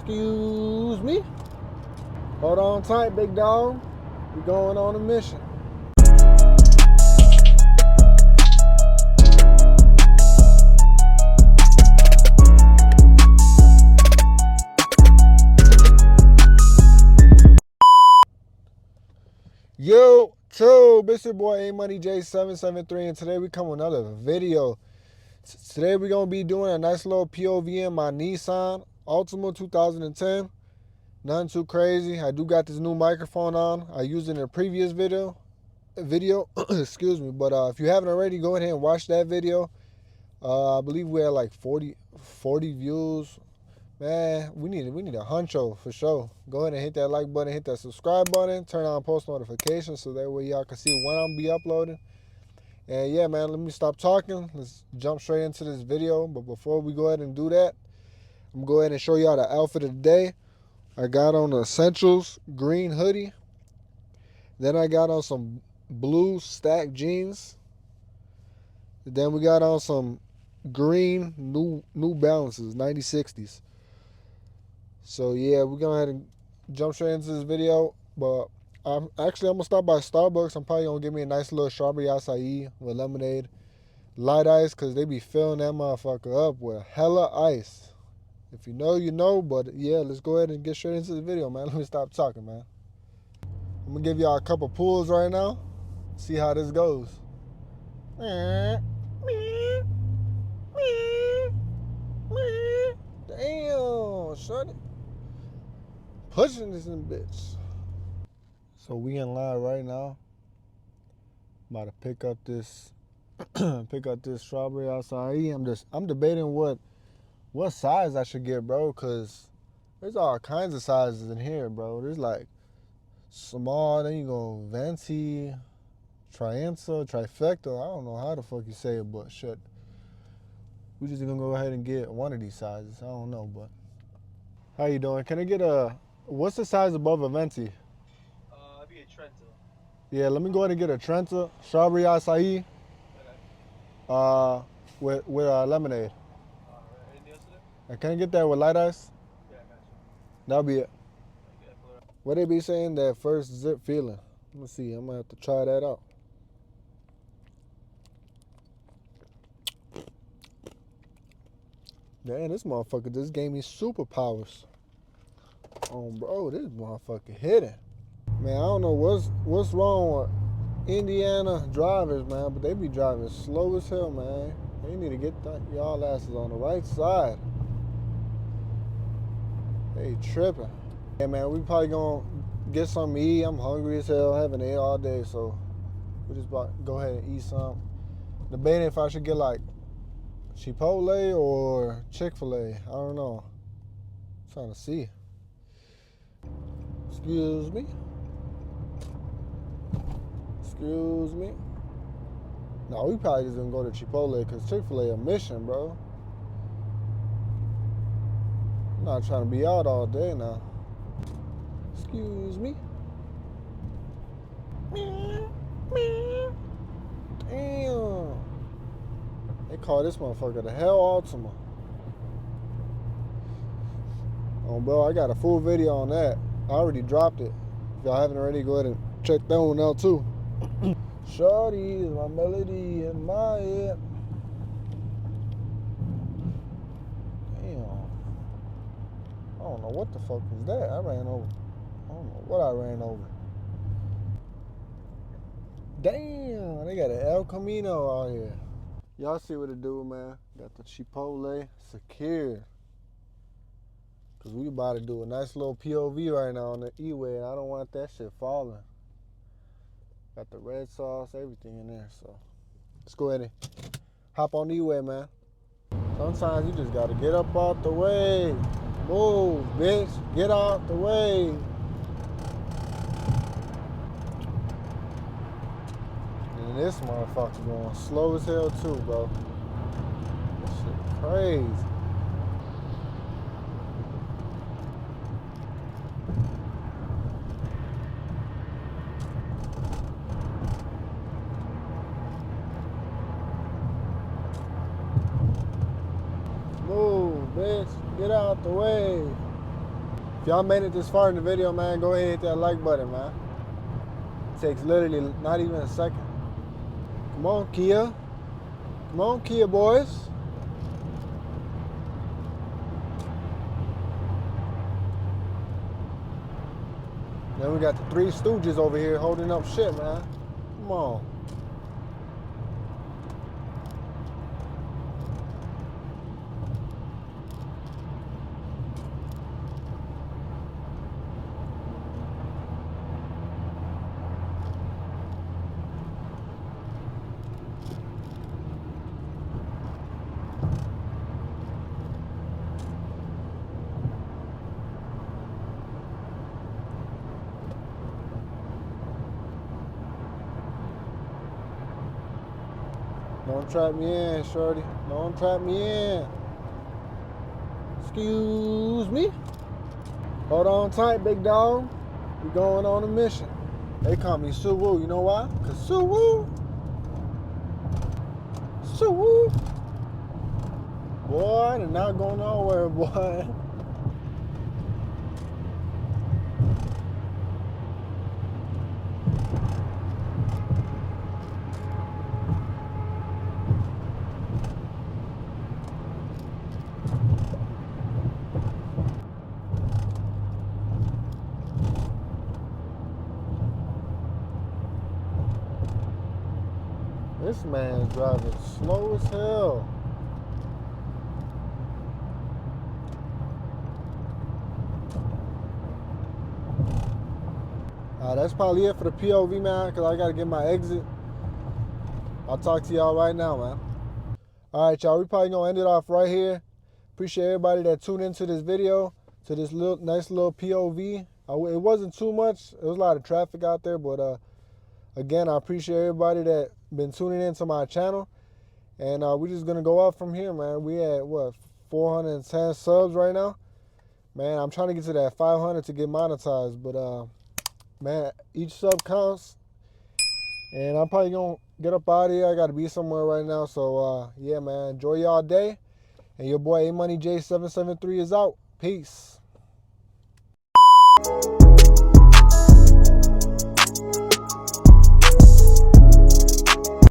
Excuse me. Hold on tight, big dog. We going on a mission. Yo, it's your boy A Money J773, and today we come with another video. Today we're gonna be doing a nice little POV in my Nissan Altima 2010. Nothing too crazy. I do got this new microphone on. I used it in a previous video. Excuse me. But if you haven't already, go ahead and watch that video. I believe we had like 40 views. Man, we need a huncho for sure. Go ahead and hit that like button, hit that subscribe button, turn on post notifications so that way y'all can see when I'm be uploading. And yeah, man, let me stop talking. Let's jump straight into this video. But before we go ahead and do that, I'm gonna go ahead and show y'all the outfit of the day. I got on the Essentials green hoodie. Then I got on some blue stack jeans. Then we got on some green New Balances, 9060s. So yeah, we're gonna go ahead and jump straight into this video. But I'm gonna stop by Starbucks. I'm probably gonna get me a nice little strawberry acai with lemonade, light ice, cause they be filling that motherfucker up with hella ice. If you know, you know. But yeah, let's go ahead and get straight into the video, man. Let me stop talking, man. I'm gonna give y'all a couple pulls right now. See how this goes. Damn, shorty. Pushing this in bitch. So we in line right now. About to pick up this strawberry acai. I'm debating what size I should get, bro, cause there's all kinds of sizes in here, bro. There's like small, then you go venti, trianza, trifecta. I don't know how the fuck you say it, but shit. We just gonna go ahead and get one of these sizes. I don't know, but how you doing? Can I get what's the size above a venti? It'd be a Trenta. Yeah, let me go ahead and get a Trenta strawberry acai. Okay. With lemonade. Anything else today? And can I get that with light ice? Yeah, I got you. That'll be it. Okay, pull it up. What they be saying, that first zip feeling? Let me see. I'm gonna have to try that out. Damn, this motherfucker just gave me superpowers. Oh, bro, this motherfucker hitting. Man, I don't know what's wrong with Indiana drivers, man, but they be driving slow as hell, man. They need to get y'all asses on the right side. They tripping. Yeah, man, we probably gonna get something to eat. I'm hungry as hell. I haven't ate all day, so we just about to go ahead and eat some. Debating if I should get like Chipotle or Chick-fil-A. I don't know. I'm trying to see. Excuse me. Excuse me. No, we probably just gonna go to Chipotle because Chick-fil-A a mission, bro. I'm not trying to be out all day now. Excuse me. Damn. They call this motherfucker the Hell Altima. Oh, bro, I got a full video on that. I already dropped it. If y'all haven't already, go ahead and check that one out too. Shorty is my melody in my head. Damn. I don't know what the fuck was that. I don't know what I ran over. Damn, they got an El Camino out here. Y'all see what it do, man. Got the Chipotle secured. Cause we about to do a nice little POV right now on the E-way, and I don't want that shit falling. Got the red sauce, everything in there, so let's go ahead and hop on the E-way, man. Sometimes you just gotta get up out the way. Move, bitch. Get out the way. And this motherfucker going slow as hell too, bro. This shit crazy. Move, bitch. Get out the way. If y'all made it this far in the video, man, go ahead and hit that like button, man. It takes literally not even a second. Come on, Kia. Come on, Kia boys. Then we got the Three Stooges over here holding up shit, man. Come on. Don't trap me in, shorty. Don't trap me in. Excuse me. Hold on tight, big dog. We going on a mission. They call me Suwoo. You know why? Cause Suwoo. Suwoo. Boy, they're not going nowhere, boy. This man's driving slow as hell. That's probably it for the POV, man, because I got to get my exit. I'll talk to y'all right now, man. All right, y'all, we probably going to end it off right here. Appreciate everybody that tuned into this video, to this nice little POV. It wasn't too much. There was a lot of traffic out there, but again, I appreciate everybody that been tuning into my channel. And we're just going to go up from here, man. We at, 410 subs right now? Man, I'm trying to get to that 500 to get monetized, but man, each sub counts. And I'm probably going to get up out of here. I got to be somewhere right now. So, yeah, man, enjoy y'all day. And your boy A-Money J773 is out. Peace.